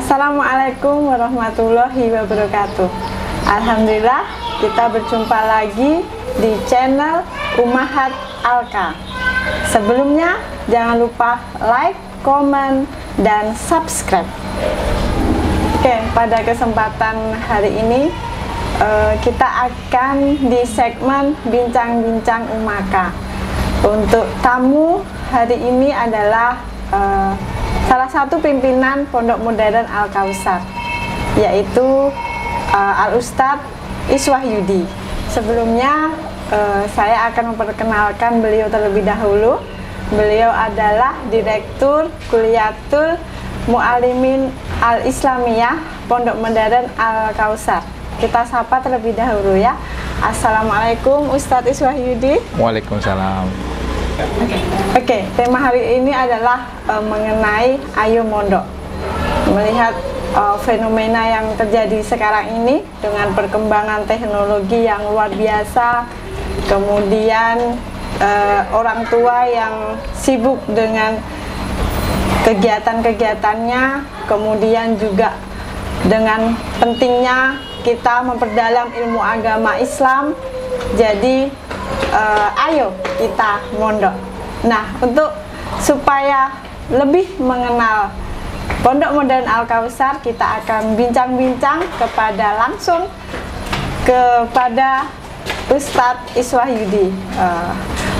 Assalamualaikum warahmatullahi wabarakatuh. Alhamdulillah kita berjumpa lagi di channel Ummahat Alka. Sebelumnya jangan lupa like, komen, dan subscribe. Oke, pada kesempatan hari ini kita akan di segmen Bincang-Bincang Ummaka. Untuk tamu hari ini adalah salah satu pimpinan Pondok Modern Al-Kausar, yaitu Al-Ustadz Iswahyudi. Sebelumnya saya akan memperkenalkan beliau terlebih dahulu. Beliau adalah Direktur Kuliyatul Mu'allimin Al-Islamiyah Pondok Modern Al-Kausar. Kita sapa terlebih dahulu ya. Assalamualaikum Ustadz Iswahyudi. Waalaikumsalam. Oke, tema hari ini adalah mengenai Ayo Mondok. Melihat fenomena yang terjadi sekarang ini dengan perkembangan teknologi yang luar biasa, kemudian orang tua yang sibuk dengan kegiatan-kegiatannya, kemudian juga dengan pentingnya kita memperdalam ilmu agama Islam. Jadi ayo kita mondok. Nah, untuk supaya lebih mengenal Pondok Modern Al-Kausar, kita akan bincang-bincang langsung kepada Ustadz Iswahyudi.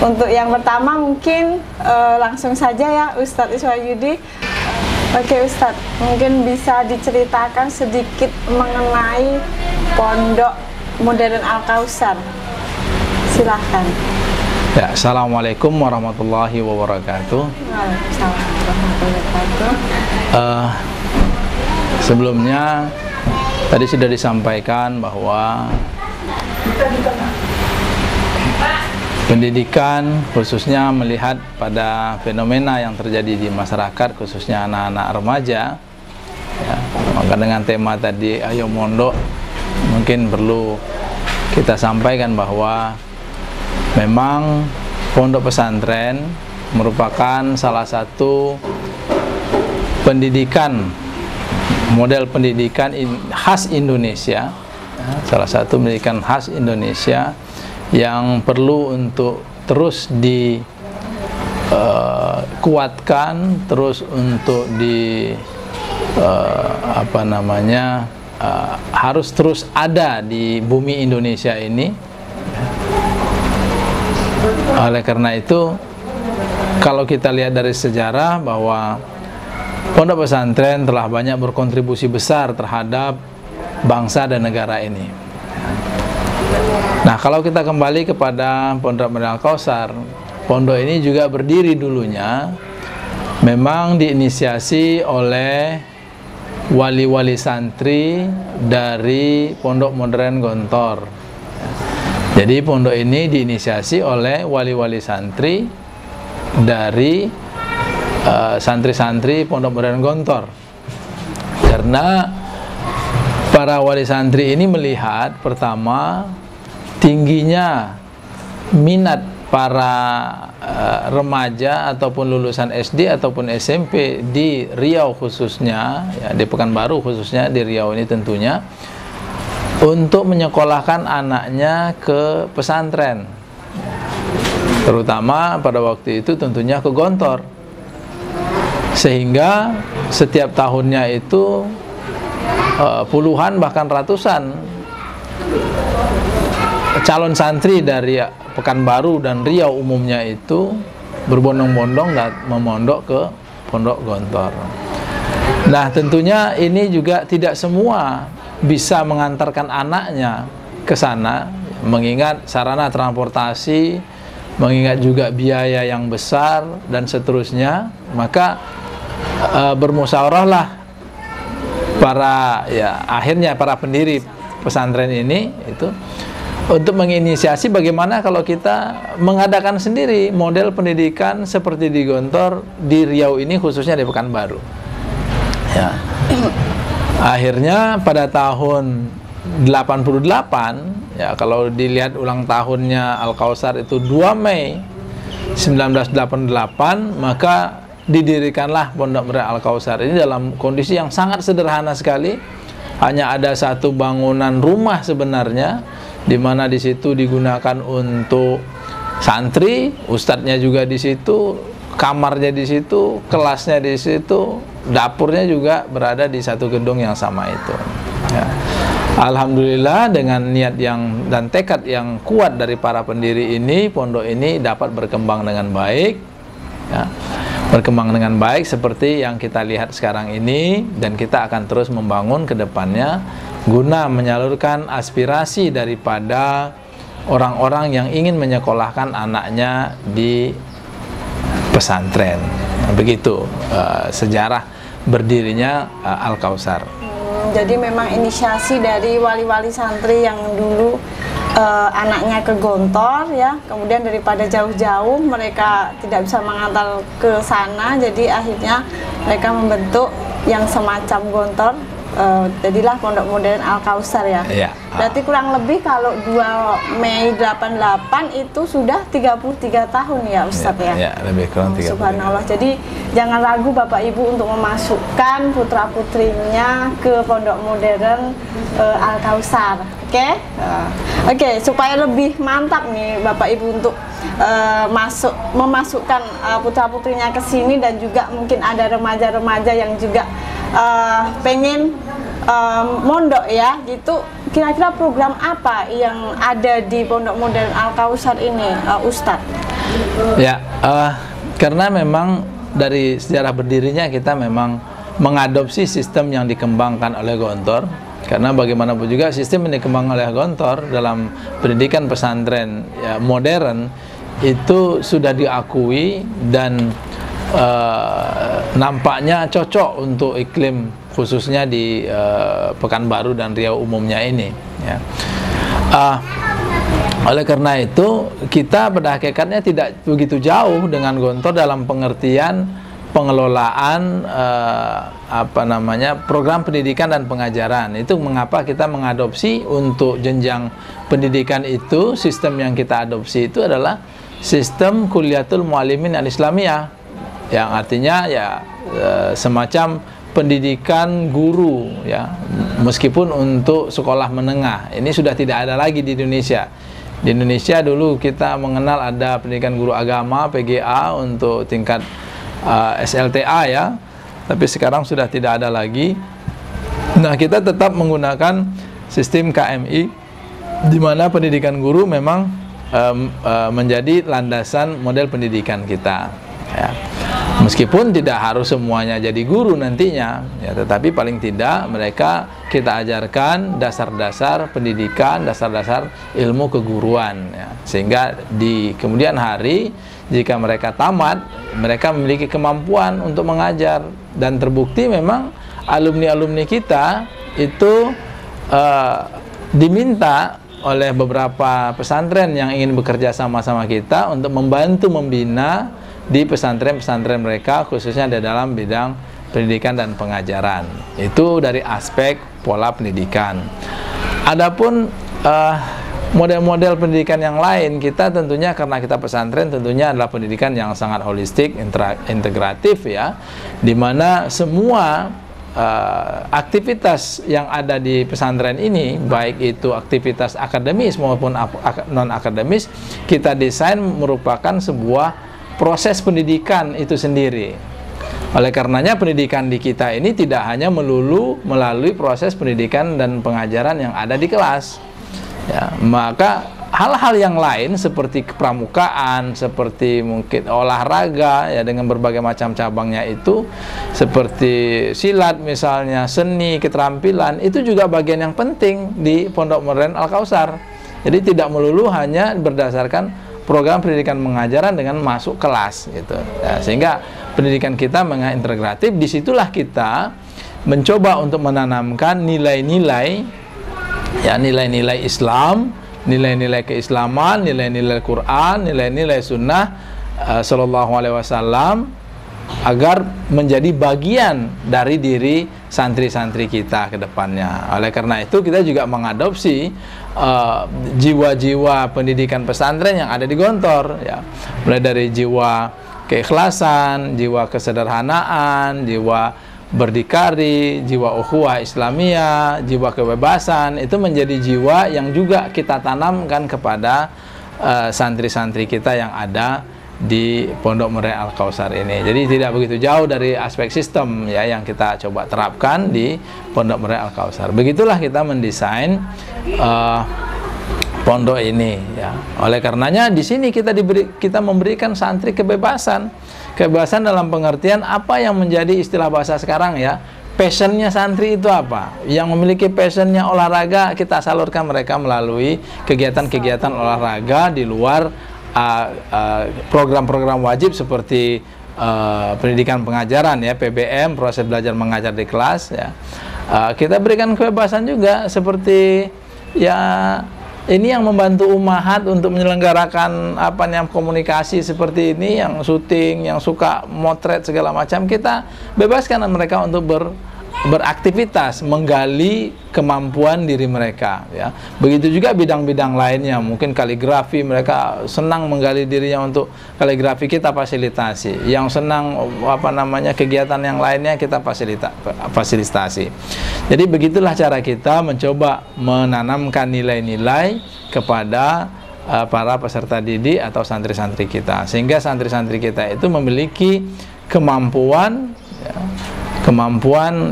Untuk yang pertama mungkin langsung saja ya Ustadz Iswahyudi. Oke Ustadz, mungkin bisa diceritakan sedikit mengenai Pondok Modern Al-Kausar. Silahkan. Ya, Assalamualaikum warahmatullahi wabarakatuh. Waalaikumsalam warahmatullahi wabarakatuh. Sebelumnya tadi sudah disampaikan bahwa pendidikan khususnya melihat pada fenomena yang terjadi di masyarakat, khususnya anak-anak remaja ya, maka dengan tema tadi Ayo Mondok, mungkin perlu kita sampaikan bahwa memang pondok pesantren merupakan salah satu pendidikan, model pendidikan khas Indonesia, salah satu pendidikan khas Indonesia yang perlu untuk terus dikuatkan, terus untuk harus terus ada di bumi Indonesia ini. Oleh karena itu, kalau kita lihat dari sejarah bahwa pondok pesantren telah banyak berkontribusi besar terhadap bangsa dan negara ini. Nah, kalau kita kembali kepada Pondok Modern Al-Kausar, pondok ini juga berdiri dulunya memang diinisiasi oleh wali-wali santri dari Pondok Modern Gontor. Jadi pondok ini diinisiasi oleh wali-wali santri dari santri-santri Pondok Modern Gontor. Karena para wali santri ini melihat pertama tingginya minat para remaja ataupun lulusan SD ataupun SMP di Riau khususnya, ya, di Pekanbaru khususnya, di Riau ini tentunya, untuk menyekolahkan anaknya ke pesantren, terutama pada waktu itu tentunya ke Gontor, sehingga setiap tahunnya itu puluhan bahkan ratusan calon santri dari Pekanbaru dan Riau umumnya itu berbondong-bondong dan memondok ke Pondok Gontor. Nah, tentunya ini juga tidak semua bisa mengantarkan anaknya ke sana, mengingat sarana transportasi, mengingat juga biaya yang besar dan seterusnya. Maka bermusyawarahlah akhirnya para pendiri pesantren ini itu untuk menginisiasi bagaimana kalau kita mengadakan sendiri model pendidikan seperti di Gontor, di Riau ini khususnya di Pekanbaru. Ya. Akhirnya pada tahun 88, ya, kalau dilihat ulang tahunnya Al-Kausar itu 2 Mei 1988, maka didirikanlah Pondok Modern Al-Kausar ini dalam kondisi yang sangat sederhana sekali. Hanya ada satu bangunan rumah sebenarnya, di mana di situ digunakan untuk santri, ustadznya juga di situ, kamarnya di situ, kelasnya di situ, dapurnya juga berada di satu gedung yang sama itu. Ya. Alhamdulillah dengan niat yang dan tekad yang kuat dari para pendiri ini, pondok ini dapat berkembang dengan baik. Ya. Berkembang dengan baik seperti yang kita lihat sekarang ini, dan kita akan terus membangun ke depannya guna menyalurkan aspirasi daripada orang-orang yang ingin menyekolahkan anaknya di pesantren. Begitu sejarah berdirinya Al-Kausar. Jadi memang inisiasi dari wali-wali santri yang dulu anaknya ke Gontor ya, kemudian daripada jauh-jauh mereka tidak bisa mengantar ke sana, jadi akhirnya mereka membentuk yang semacam Gontor, jadilah Pondok Modern Al-Kausar ya. Ya. Berarti kurang lebih kalau 2 Mei 88 itu sudah 33 tahun ya Ustadz ya? Ya, lebih kurang 33. Subhanallah. Jadi jangan ragu Bapak Ibu untuk memasukkan putra-putrinya ke Pondok Modern Al-Kausar. Oke? Oke, supaya lebih mantap nih Bapak Ibu untuk memasukkan putra-putrinya ke sini, dan juga mungkin ada remaja-remaja yang juga pengen mondok ya gitu. Kira-kira program apa yang ada di Pondok Modern Al-Kausar ini, Ustadz? Ya, karena memang dari sejarah berdirinya kita memang mengadopsi sistem yang dikembangkan oleh Gontor. Karena bagaimanapun juga sistem yang dikembangkan oleh Gontor dalam pendidikan pesantren ya, modern itu sudah diakui dan nampaknya cocok untuk iklim khususnya di Pekanbaru dan Riau umumnya ini ya. Oleh karena itu kita pada hakikatnya tidak begitu jauh dengan Gontor dalam pengertian pengelolaan program pendidikan dan pengajaran. Itu mengapa kita mengadopsi untuk jenjang pendidikan itu, sistem yang kita adopsi itu adalah sistem Kuliatul Muallimin Al-Islamiyah, yang artinya ya semacam pendidikan guru ya, meskipun untuk sekolah menengah. Ini sudah tidak ada lagi di Indonesia. Di Indonesia dulu kita mengenal ada pendidikan guru agama PGA untuk tingkat SLTA ya, tapi sekarang sudah tidak ada lagi. Nah, kita tetap menggunakan sistem KMI, di mana pendidikan guru memang menjadi landasan model pendidikan kita ya. Meskipun tidak harus semuanya jadi guru nantinya ya, tetapi paling tidak mereka kita ajarkan dasar-dasar pendidikan, dasar-dasar ilmu keguruan ya. Sehingga di kemudian hari jika mereka tamat, mereka memiliki kemampuan untuk mengajar. Dan terbukti memang alumni-alumni kita itu diminta oleh beberapa pesantren yang ingin bekerja sama-sama kita untuk membantu membina di pesantren-pesantren mereka, khususnya di dalam bidang pendidikan dan pengajaran. Itu dari aspek pola pendidikan. Adapun model-model pendidikan yang lain, kita tentunya karena kita pesantren tentunya adalah pendidikan yang sangat holistik, integratif ya, di mana semua aktivitas yang ada di pesantren ini, baik itu aktivitas akademis maupun non akademis, kita desain merupakan sebuah proses pendidikan itu sendiri. Oleh karenanya pendidikan di kita ini tidak hanya melulu melalui proses pendidikan dan pengajaran yang ada di kelas ya, maka hal-hal yang lain seperti kepramukaan, seperti mungkin olahraga ya dengan berbagai macam cabangnya itu, seperti silat misalnya, seni, keterampilan, itu juga bagian yang penting di Pondok Modern Al-Kausar. Jadi tidak melulu hanya berdasarkan program pendidikan pengajaran dengan masuk kelas gitu ya, sehingga pendidikan kita mengintegratif. Disitulah kita mencoba untuk menanamkan nilai-nilai ya, nilai-nilai Islam, nilai-nilai keislaman, nilai-nilai Quran, nilai-nilai sunnah Sallallahu Alaihi Wasallam, agar menjadi bagian dari diri santri-santri kita ke depannya. Oleh karena itu kita juga mengadopsi jiwa-jiwa pendidikan pesantren yang ada di Gontor ya, mulai dari jiwa keikhlasan, jiwa kesederhanaan, jiwa berdikari, jiwa ukhuwah Islamiyah, jiwa kebebasan, itu menjadi jiwa yang juga kita tanamkan kepada santri-santri kita yang ada di Pondok Modern Al-Kautsar ini. Jadi tidak begitu jauh dari aspek sistem ya yang kita coba terapkan di Pondok Modern Al-Kautsar. Begitulah kita mendesain pondok ini ya. Oleh karenanya di sini kita memberikan santri kebebasan. Kebebasan dalam pengertian apa yang menjadi istilah bahasa sekarang ya. Passionnya santri itu apa? Yang memiliki passionnya olahraga, kita salurkan mereka melalui kegiatan-kegiatan olahraga di luar program-program wajib seperti pendidikan pengajaran ya, PBM, proses belajar mengajar di kelas ya. Kita berikan kebebasan juga seperti ya ini yang membantu Ummahat untuk menyelenggarakan komunikasi seperti ini, yang syuting, yang suka motret segala macam, kita bebaskan mereka untuk beraktivitas, menggali kemampuan diri mereka ya. Begitu juga bidang-bidang lainnya, mungkin kaligrafi, mereka senang menggali dirinya untuk kaligrafi, kita fasilitasi. Yang senang kegiatan yang lainnya kita fasilitasi. Jadi begitulah cara kita mencoba menanamkan nilai-nilai kepada para peserta didik atau santri-santri kita, sehingga santri-santri kita itu memiliki kemampuan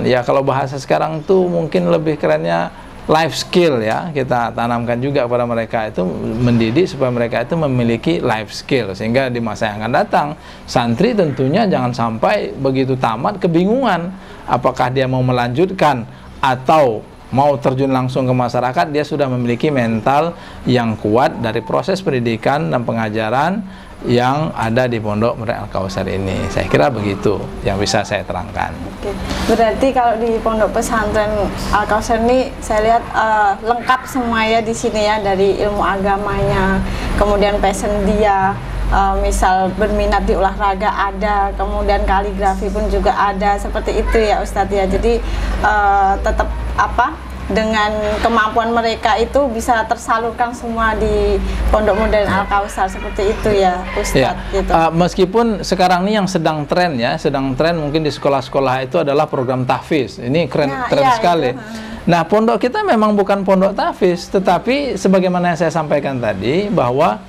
ya, kalau bahasa sekarang tuh mungkin lebih kerennya life skill ya. Kita tanamkan juga kepada mereka itu, mendidik supaya mereka itu memiliki life skill, sehingga di masa yang akan datang santri tentunya jangan sampai begitu tamat kebingungan apakah dia mau melanjutkan atau mau terjun langsung ke masyarakat. Dia sudah memiliki mental yang kuat dari proses pendidikan dan pengajaran yang ada di Pondok Modern Al-Kautsar ini. Saya kira begitu yang bisa saya terangkan. Oke. Berarti kalau di Pondok Pesantren Al-Kautsar ini saya lihat lengkap semua ya di sini ya, dari ilmu agamanya, kemudian passion dia, misal berminat di olahraga ada, kemudian kaligrafi pun juga ada, seperti itu ya Ustadz ya. Jadi tetap dengan kemampuan mereka itu bisa tersalurkan semua di Pondok Modern Al-Kautsar, seperti itu ya Ustadz ya. Gitu. Meskipun sekarang ini yang sedang tren mungkin di sekolah-sekolah itu adalah program tahfiz. Ini keren sekali. Nah, pondok kita memang bukan pondok tahfiz, tetapi sebagaimana yang saya sampaikan tadi bahwa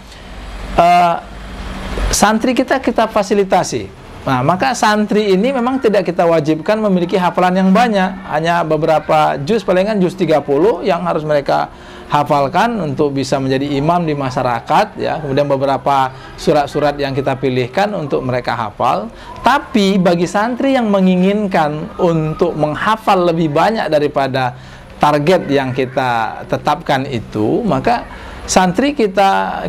santri kita fasilitasi. Nah, maka santri ini memang tidak kita wajibkan memiliki hafalan yang banyak, hanya beberapa juz, palingan juz 30 yang harus mereka hafalkan untuk bisa menjadi imam di masyarakat ya. Kemudian beberapa surat-surat yang kita pilihkan untuk mereka hafal. Tapi bagi santri yang menginginkan untuk menghafal lebih banyak daripada target yang kita tetapkan itu, maka santri kita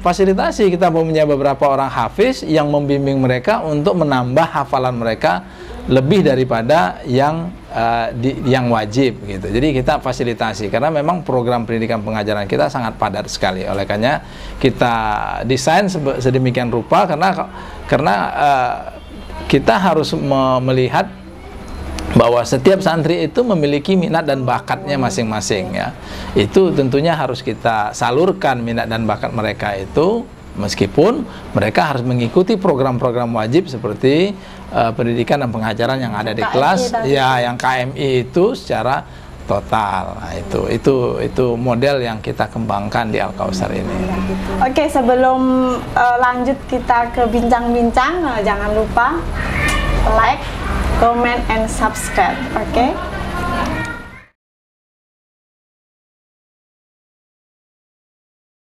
fasilitasi, kita mempunyai beberapa orang hafiz yang membimbing mereka untuk menambah hafalan mereka lebih daripada yang wajib gitu. Jadi kita fasilitasi karena memang program pendidikan pengajaran kita sangat padat sekali. Oleh karena kita desain sedemikian rupa karena kita harus melihat bahwa setiap santri itu memiliki minat dan bakatnya masing-masing ya. Itu tentunya harus kita salurkan minat dan bakat mereka itu, meskipun mereka harus mengikuti program-program wajib seperti pendidikan dan pengajaran yang ada di kelas ya, yang KMI itu secara total. Nah, itu model yang kita kembangkan di Al-Kautsar ini. Oke, sebelum lanjut kita ke bincang-bincang, jangan lupa like, comment, and subscribe. Oke.